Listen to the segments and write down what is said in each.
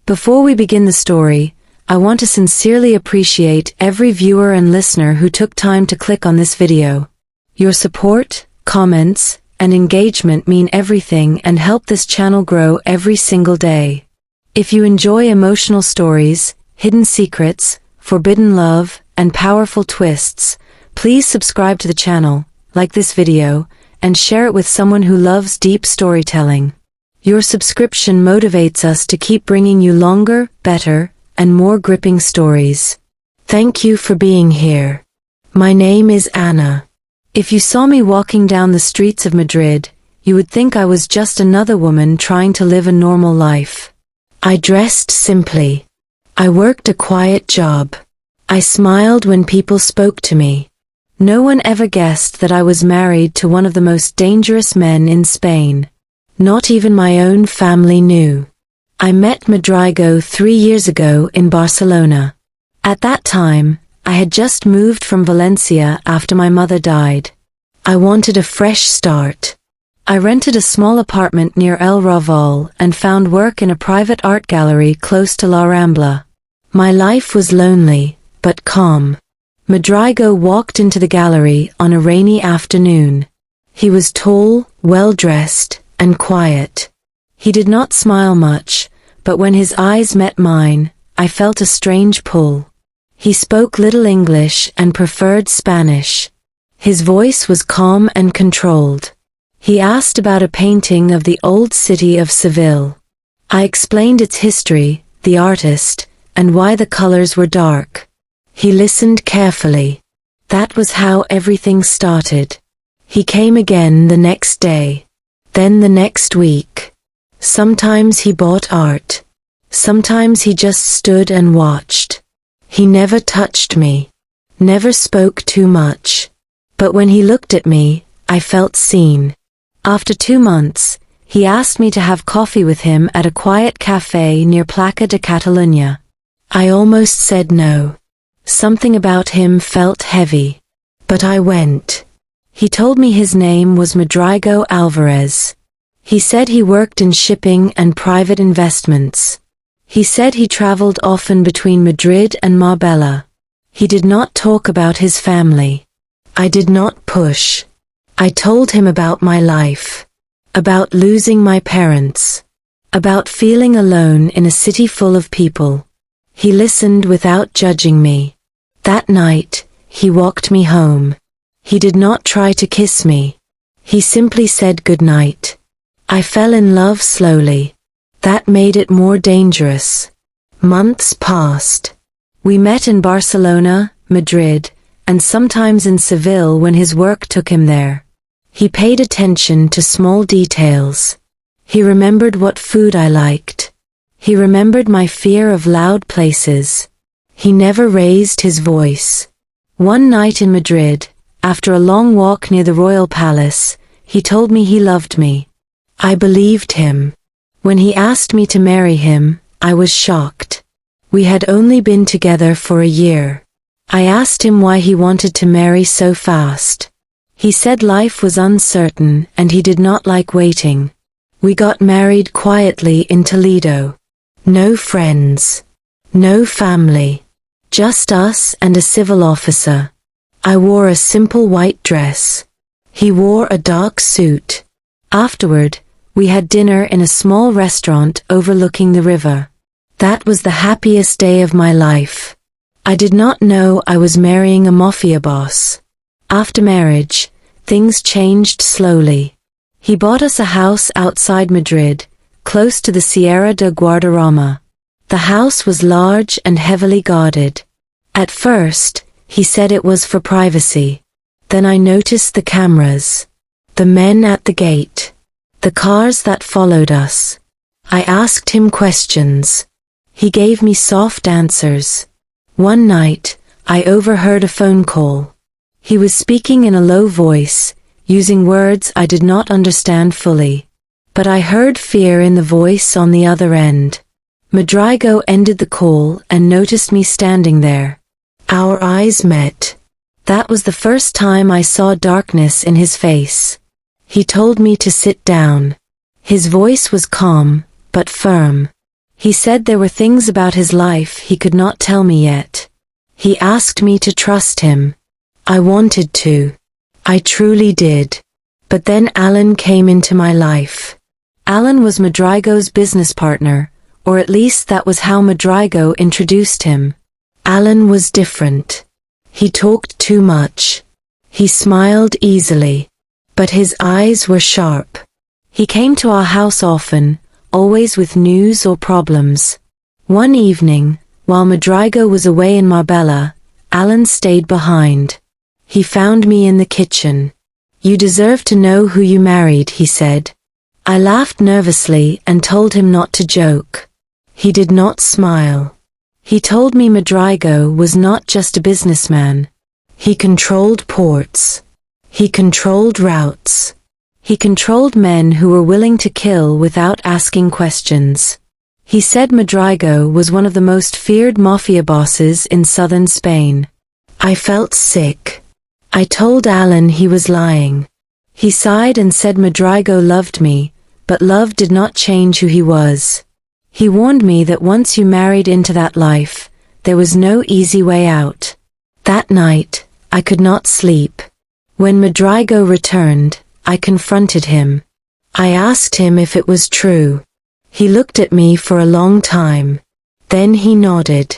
Before we begin the story, I want to sincerely appreciate every viewer and listener who took time to click on this video. Your support, comments, and engagement mean everything and help this channel grow every single day. If you enjoy emotional stories, hidden secrets, forbidden love, and powerful twists, please subscribe to the channel, like this video, and share it with someone who loves deep storytelling. Your subscription motivates us to keep bringing you longer, better, and more gripping stories. Thank you for being here. My name is Anna. If you saw me walking down the streets of Madrid, you would think I was just another woman trying to live a normal life. I dressed simply. I worked a quiet job. I smiled when people spoke to me. No one ever guessed that I was married to one of the most dangerous men in Spain. Not even my own family knew. I met Madrigo 3 years ago in Barcelona. At that time, I had just moved from Valencia after my mother died. I wanted a fresh start. I rented a small apartment near El Raval and found work in a private art gallery close to La Rambla. My life was lonely, but calm. Madrigo walked into the gallery on a rainy afternoon. He was tall, well-dressed, and quiet. He did not smile much, but when his eyes met mine, I felt a strange pull. He spoke little English and preferred Spanish. His voice was calm and controlled. He asked about a painting of the old city of Seville. I explained its history, the artist, and why the colors were dark. He listened carefully. That was how everything started. He came again the next day. Then the next week. Sometimes he bought art. Sometimes he just stood and watched. He never touched me. Never spoke too much. But when he looked at me, I felt seen. After 2 months, he asked me to have coffee with him at a quiet cafe near Placa de Catalunya. I almost said no. Something about him felt heavy. But I went. He told me his name was Madrigo Alvarez. He said he worked in shipping and private investments. He said he traveled often between Madrid and Marbella. He did not talk about his family. I did not push. I told him about my life. About losing my parents. About feeling alone in a city full of people. He listened without judging me. That night, he walked me home. He did not try to kiss me. He simply said goodnight. I fell in love slowly. That made it more dangerous. Months passed. We met in Barcelona, Madrid, and sometimes in Seville when his work took him there. He paid attention to small details. He remembered what food I liked. He remembered my fear of loud places. He never raised his voice. One night in Madrid, after a long walk near the Royal Palace, he told me he loved me. I believed him. When he asked me to marry him, I was shocked. We had only been together for a year. I asked him why he wanted to marry so fast. He said life was uncertain and he did not like waiting. We got married quietly in Toledo. No friends. No family. Just us and a civil officer. I wore a simple white dress. He wore a dark suit. Afterward, we had dinner in a small restaurant overlooking the river. That was the happiest day of my life. I did not know I was marrying a Mafia boss. After marriage, things changed slowly. He bought us a house outside Madrid, close to the Sierra de Guadarrama. The house was large and heavily guarded. At first, he said it was for privacy. Then I noticed the cameras. The men at the gate. The cars that followed us. I asked him questions. He gave me soft answers. One night, I overheard a phone call. He was speaking in a low voice, using words I did not understand fully. But I heard fear in the voice on the other end. Madrigo ended the call and noticed me standing there. Our eyes met. That was the first time I saw darkness in his face. He told me to sit down. His voice was calm, but firm. He said there were things about his life he could not tell me yet. He asked me to trust him. I wanted to. I truly did. But then Alan came into my life. Alan was Madrigo's business partner, or at least that was how Madrigo introduced him. Alan was different. He talked too much. He smiled easily. But his eyes were sharp. He came to our house often, always with news or problems. One evening, while Madrigo was away in Marbella, Alan stayed behind. He found me in the kitchen. "You deserve to know who you married," he said. I laughed nervously and told him not to joke. He did not smile. He told me Madrigo was not just a businessman. He controlled ports. He controlled routes. He controlled men who were willing to kill without asking questions. He said Madrigo was one of the most feared mafia bosses in southern Spain. I felt sick. I told Alan he was lying. He sighed and said Madrigo loved me, but love did not change who he was. He warned me that once you married into that life, there was no easy way out. That night, I could not sleep. When Madrigo returned, I confronted him. I asked him if it was true. He looked at me for a long time. Then he nodded.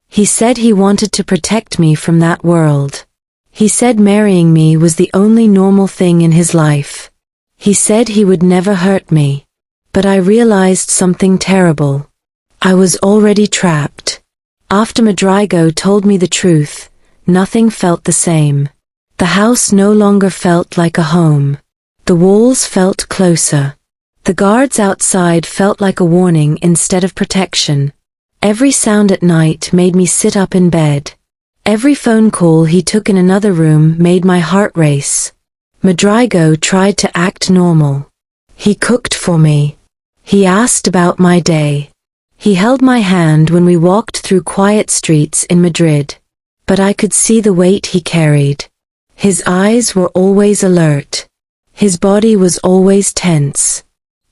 He said he wanted to protect me from that world. He said marrying me was the only normal thing in his life. He said he would never hurt me. But I realized something terrible. I was already trapped. After Madrigo told me the truth, nothing felt the same. The house no longer felt like a home. The walls felt closer. The guards outside felt like a warning instead of protection. Every sound at night made me sit up in bed. Every phone call he took in another room made my heart race. Madrigo tried to act normal. He cooked for me. He asked about my day. He held my hand when we walked through quiet streets in Madrid. But I could see the weight he carried. His eyes were always alert. His body was always tense.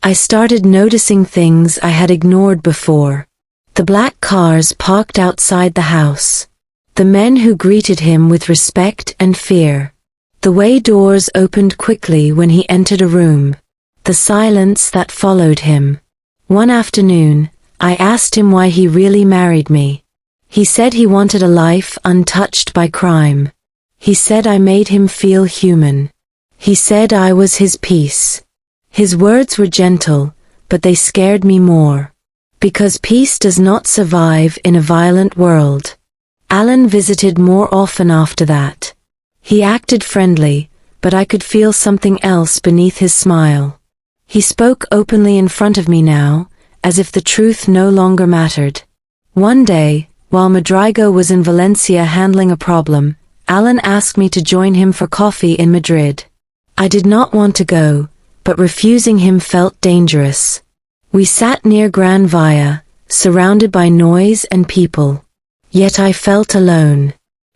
I started noticing things I had ignored before. The black cars parked outside the house. The men who greeted him with respect and fear. The way doors opened quickly when he entered a room. The silence that followed him. One afternoon, I asked him why he really married me. He said he wanted a life untouched by crime. He said I made him feel human. He said I was his peace. His words were gentle, but they scared me more. Because peace does not survive in a violent world. Alan visited more often after that. He acted friendly, but I could feel something else beneath his smile. He spoke openly in front of me now, as if the truth no longer mattered. One day, while Madrigo was in Valencia handling a problem, Alan asked me to join him for coffee in Madrid. I did not want to go, but refusing him felt dangerous. We sat near Gran Via, surrounded by noise and people. Yet I felt alone.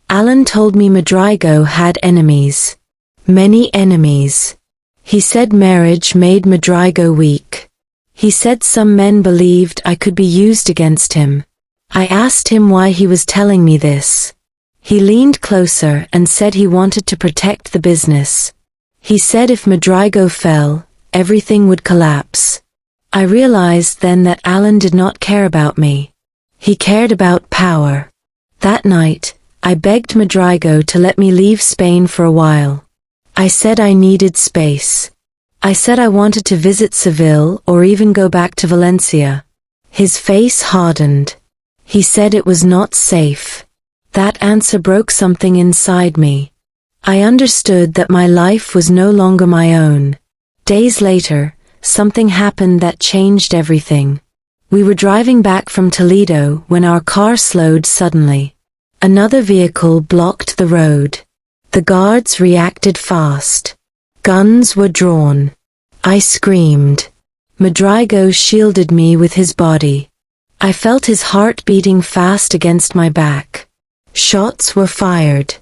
Alan told me Madrigo had enemies. Many enemies. He said marriage made Madrigo weak. He said some men believed I could be used against him. I asked him why he was telling me this. He leaned closer and said he wanted to protect the business. He said if Madrigo fell, everything would collapse. I realized then that Alan did not care about me. He cared about power. That night, I begged Madrigo to let me leave Spain for a while. I said I needed space. I said I wanted to visit Seville or even go back to Valencia. His face hardened. He said it was not safe. That answer broke something inside me. I understood that my life was no longer my own. Days later, something happened that changed everything. We were driving back from Toledo when our car slowed suddenly. Another vehicle blocked the road. The guards reacted fast. Guns were drawn. I screamed. Madrigo shielded me with his body. I felt his heart beating fast against my back. Shots were fired.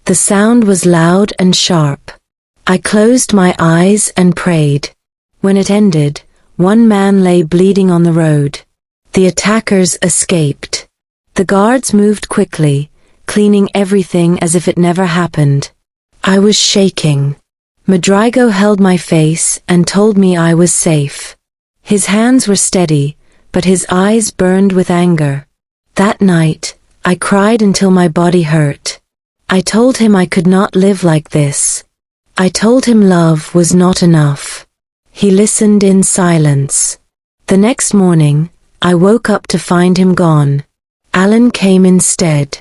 The sound was loud and sharp. I closed my eyes and prayed. When it ended, one man lay bleeding on the road. The attackers escaped. The guards moved quickly, cleaning everything as if it never happened. I was shaking. Madrigo held my face and told me I was safe. His hands were steady, but his eyes burned with anger. That night, I cried until my body hurt. I told him I could not live like this. I told him love was not enough. He listened in silence. The next morning, I woke up to find him gone. Alan came instead.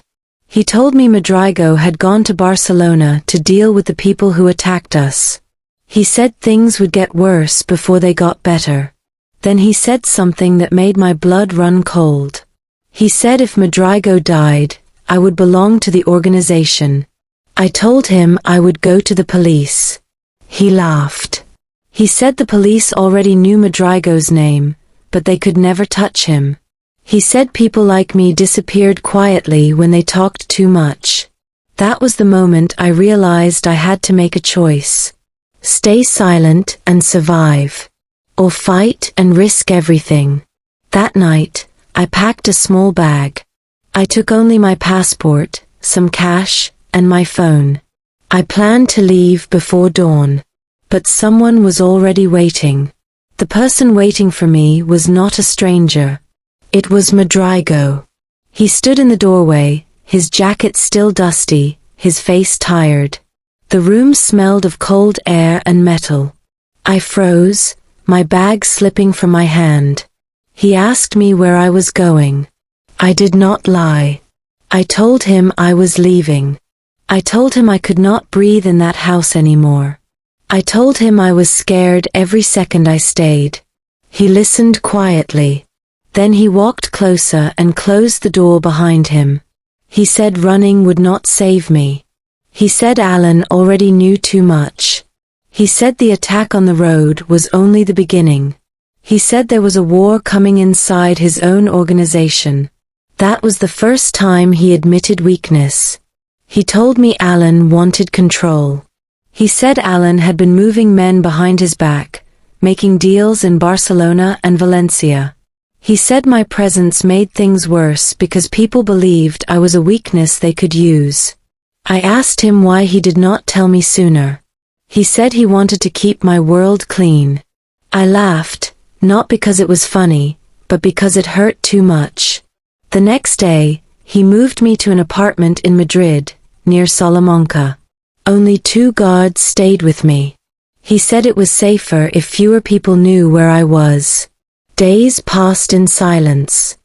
He told me Madrigo had gone to Barcelona to deal with the people who attacked us. He said things would get worse before they got better. Then he said something that made my blood run cold. He said if Madrigo died, I would belong to the organization. I told him I would go to the police. He laughed. He said the police already knew Madrigo's name, but they could never touch him. He said people like me disappeared quietly when they talked too much. That was the moment I realized I had to make a choice. Stay silent and survive, or fight and risk everything. That night, I packed a small bag. I took only my passport, some cash, and my phone. I planned to leave before dawn. But someone was already waiting. The person waiting for me was not a stranger. It was Madrigo. He stood in the doorway, his jacket still dusty, his face tired. The room smelled of cold air and metal. I froze, my bag slipping from my hand. He asked me where I was going. I did not lie. I told him I was leaving. I told him I could not breathe in that house anymore. I told him I was scared every second I stayed. He listened quietly. Then he walked closer and closed the door behind him. He said running would not save me. He said Alan already knew too much. He said the attack on the road was only the beginning. He said there was a war coming inside his own organization. That was the first time he admitted weakness. He told me Alan wanted control. He said Alan had been moving men behind his back, making deals in Barcelona and Valencia. He said my presence made things worse because people believed I was a weakness they could use. I asked him why he did not tell me sooner. He said he wanted to keep my world clean. I laughed, not because it was funny, but because it hurt too much. The next day, he moved me to an apartment in Madrid, near Salamanca. Only 2 guards stayed with me. He said it was safer if fewer people knew where I was. Days passed in silence.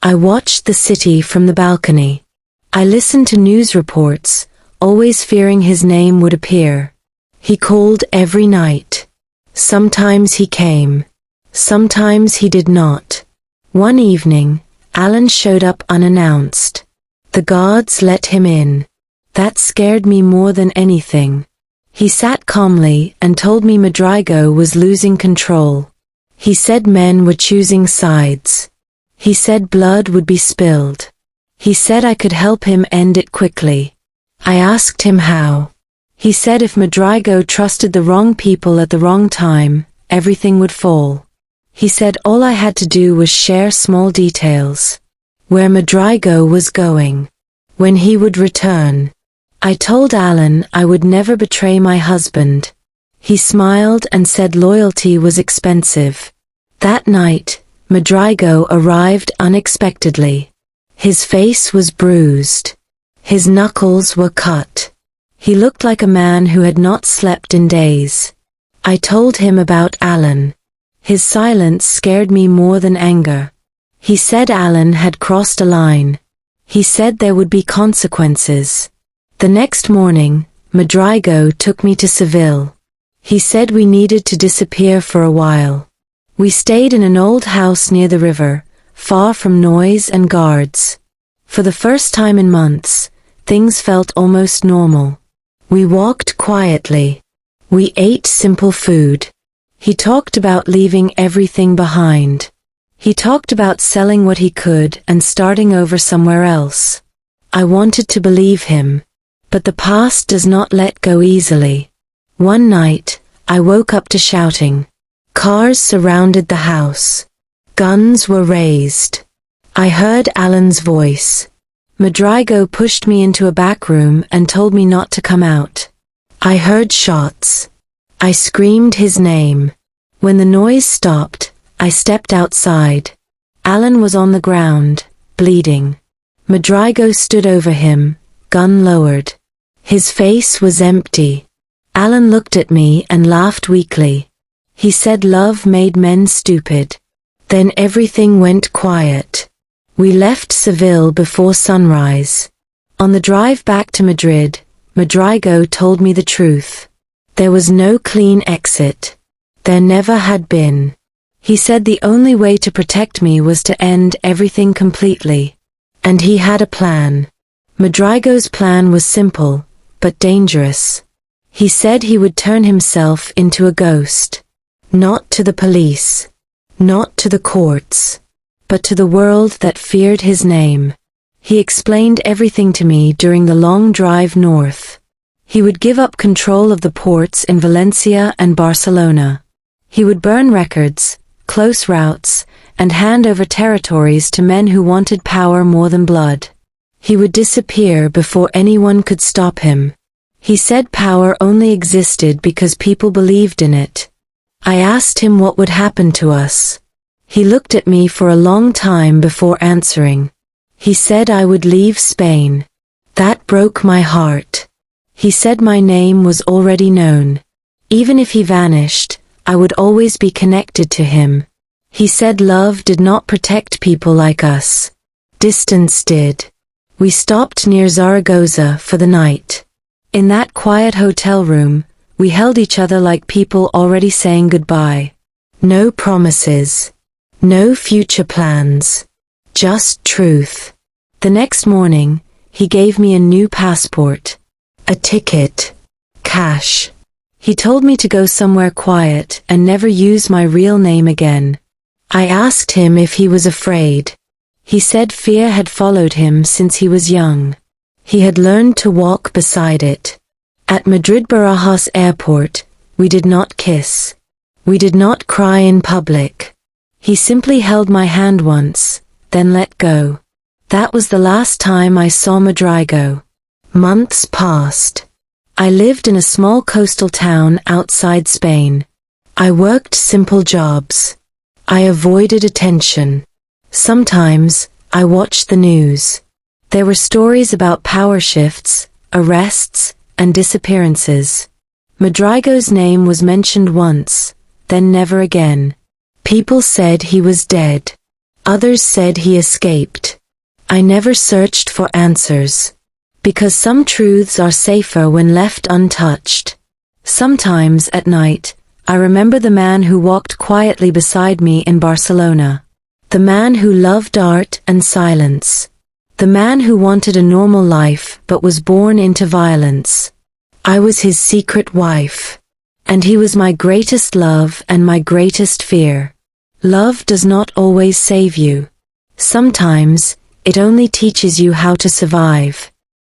I watched the city from the balcony. I listened to news reports, always fearing his name would appear. He called every night. Sometimes he came. Sometimes he did not. One evening, Alan showed up unannounced. The guards let him in. That scared me more than anything. He sat calmly and told me Madrigo was losing control. He said men were choosing sides. He said blood would be spilled. He said I could help him end it quickly. I asked him how. He said if Madrigo trusted the wrong people at the wrong time, everything would fall. He said all I had to do was share small details. Where Madrigo was going. When he would return. I told Alan I would never betray my husband. He smiled and said loyalty was expensive. That night, Madrigo arrived unexpectedly. His face was bruised. His knuckles were cut. He looked like a man who had not slept in days. I told him about Alan. His silence scared me more than anger. He said Alan had crossed a line. He said there would be consequences. The next morning, Madrigo took me to Seville. He said we needed to disappear for a while. We stayed in an old house near the river, far from noise and guards. For the first time in months, things felt almost normal. We walked quietly. We ate simple food. He talked about leaving everything behind. He talked about selling what he could and starting over somewhere else. I wanted to believe him. But the past does not let go easily. One night, I woke up to shouting. Cars surrounded the house. Guns were raised. I heard Alan's voice. Madrigo pushed me into a back room and told me not to come out. I heard shots. I screamed his name. When the noise stopped, I stepped outside. Alan was on the ground, bleeding. Madrigo stood over him, gun lowered. His face was empty. Alan looked at me and laughed weakly. He said love made men stupid. Then everything went quiet. We left Seville before sunrise. On the drive back to Madrid, Madrigo told me the truth. There was no clean exit. There never had been. He said the only way to protect me was to end everything completely. And he had a plan. Madrigo's plan was simple, but dangerous. He said he would turn himself into a ghost. Not to the police. Not to the courts. But to the world that feared his name. He explained everything to me during the long drive north. He would give up control of the ports in Valencia and Barcelona. He would burn records, close routes, and hand over territories to men who wanted power more than blood. He would disappear before anyone could stop him. He said power only existed because people believed in it. I asked him what would happen to us. He looked at me for a long time before answering. He said I would leave Spain. That broke my heart. He said my name was already known. Even if he vanished, I would always be connected to him. He said love did not protect people like us. Distance did. We stopped near Zaragoza for the night. In that quiet hotel room, we held each other like people already saying goodbye. No promises. No future plans. Just truth. The next morning, he gave me a new passport. A ticket. Cash. He told me to go somewhere quiet and never use my real name again. I asked him if he was afraid. He said fear had followed him since he was young. He had learned to walk beside it. At Madrid Barajas Airport, we did not kiss. We did not cry in public. He simply held my hand once, then let go. That was the last time I saw Madrigo. Months passed. I lived in a small coastal town outside Spain. I worked simple jobs. I avoided attention. Sometimes, I watched the news. There were stories about power shifts, arrests, and disappearances. Madrigo's name was mentioned once, then never again. People said he was dead. Others said he escaped. I never searched for answers. Because some truths are safer when left untouched. Sometimes at night, I remember the man who walked quietly beside me in Barcelona. The man who loved art and silence. The man who wanted a normal life but was born into violence. I was his secret wife. And he was my greatest love and my greatest fear. Love does not always save you. Sometimes, it only teaches you how to survive.